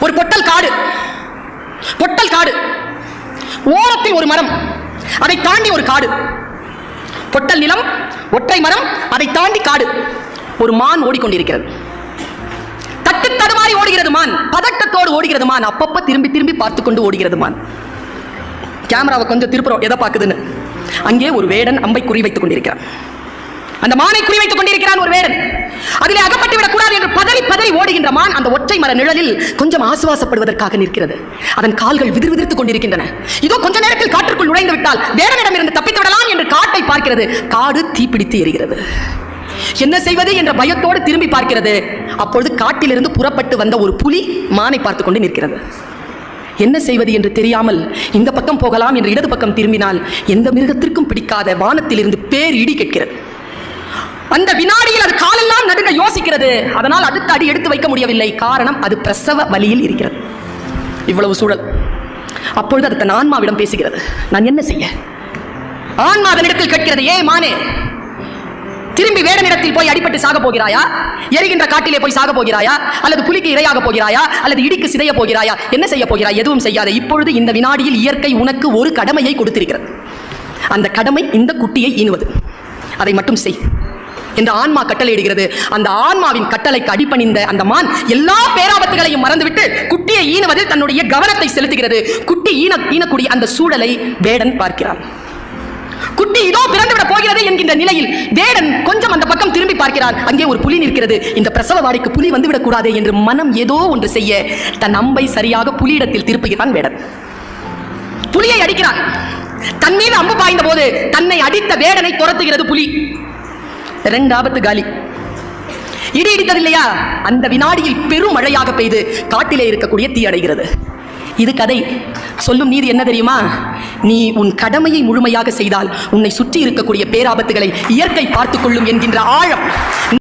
ஒரு பொட்டல் காடு, பொட்டல் காடு, ஓரத்தில் ஒரு மரம், அதை தாண்டி ஒரு காடு, பொட்டல் நிலம், ஒற்றை மரம், அதை தாண்டி காடு. ஒரு மான் ஓடிக்கொண்டிருக்கிறது. தட்டு தடுமாறி ஓடுகிறது மான், பதட்டத்தோடு ஓடுகிறது மான், அப்பப்ப திரும்பி திரும்பி பார்த்து கொண்டு ஓடுகிறது மான். கேமராவை கொஞ்சம் திருப்புறோம், எதை பார்க்குதுன்னு. அங்கே ஒரு வேடன் அம்பை குறிவைத்துக் கொண்டிருக்கிறான். அந்த மானை குறிவைத்துக் கொண்டிருக்கிறான் ஒரு வேடன். அதிலே அகப்பட்டு விடக் கூடாது என்று பதறி பதறி ஓடுகின்ற மான் அந்த ஒற்றை மர நிழலில் கொஞ்சம் ஆசுவாசப்படுவதற்காக நிற்கிறது. அதன் கால்கள் விதிர்விதிர்த்துக் கொண்டிருக்கின்றன. இதோ கொஞ்ச நேரத்தில் காற்றுக்குள் நுழைந்து விட்டால் வேடனிடமிருந்து தப்பித்து விடலாம் என்று காட்டை பார்க்கிறது. காடு தீப்பிடித்து எரிகிறது. என்ன செய்வது என்ற பயத்தோடு திரும்பி பார்க்கிறது. அப்பொழுது காட்டிலிருந்து புறப்பட்டு வந்த ஒரு புலி மானை பார்த்துக் கொண்டு நிற்கிறது. என்ன செய்வது என்று தெரியாமல் இந்த பக்கம் போகலாம் என்று இடது பக்கம் திரும்பினால் எந்த மிருகத்திற்கும் பிடிக்காத வானத்தில் இருந்து பேர் இடி கேட்கிறது. அந்த வினாடியில் அது காலெல்லாம் நடுங்க யோசிக்கிறது. அதனால் அடுத்த அடி எடுத்து வைக்க முடியவில்லை. காரணம், அது பிரசவ வலியில் இருக்கிறது. இவ்வளவு சூழல். அப்பொழுது அது தன் ஆன்மாவிடம் பேசுகிறது. நான் என்ன செய்ய? ஆன்மா அதனிடத்தில் கேட்கிறது, ஏ மானே, திரும்பி வேடனிடத்தில் போய் அடிபட்டு சாக போகிறாயா? எரிகின்ற காட்டிலே போய் சாக போகிறாயா? அல்லது புலிக்கு இரையாக போகிறாயா? அல்லது இடிக்கு சிதைய போகிறாயா? என்ன செய்ய போகிறாய்? எதுவும் செய்யாத. இப்பொழுது இந்த வினாடியில் இயற்கை உனக்கு ஒரு கடமையை கொடுத்திருக்கிறது. அந்த கடமை இந்த குட்டியை ஈனுவது. அதை மட்டும் செய் என்று ஆன்மா கட்டளையிடுகிறது. அந்த ஆன்மாவின் கட்டளைக்கு அடிபணிந்த அந்த மான் எல்லா பேராபத்துகளையும் மறந்துவிட்டு குட்டியை ஈனுவதில் தன்னுடைய கவனத்தை செலுத்துகிறது. குட்டி ஈனக்கூடிய அந்த சூழலை வேடன் பார்க்கிறான். குட்டி இதோ பிறந்துவிட போகிறது என்கின்ற நிலையில் வேடன் கொஞ்சம் அந்த பக்கம் திரும்பி பார்க்கிறான். அங்கே ஒரு புலி நிற்கிறது. இந்த பிரசவ வாடிக்கு புலி வந்துவிடக் கூடாது என்று மனம் ஏதோ ஒன்று செய்ய தன் அம்பை சரியாக புலியிடத்தில் திருப்புகிறான் வேடன். புலியை அடிக்கிறான். தன் மீது அம்பு பாய்ந்த போது தன்னை அடித்த வேடனை துரத்துகிறது புலி. 2 ஆபத்து காலி. இடி இடித்ததில்லையா? அந்த வினாடியில் பெரும் மழையாக பெய்து காட்டிலே இருக்கக்கூடிய தீ அடைகிறது. இது கதை. சொல்லும் நீதி என்ன தெரியுமா? நீ உன் கடமையை முழுமையாக செய்தால் உன்னை சுற்றி இருக்கக்கூடிய பேராபத்துகளை இயற்கை பார்த்துக் கொள்ளும் என்கின்ற ஆழம்.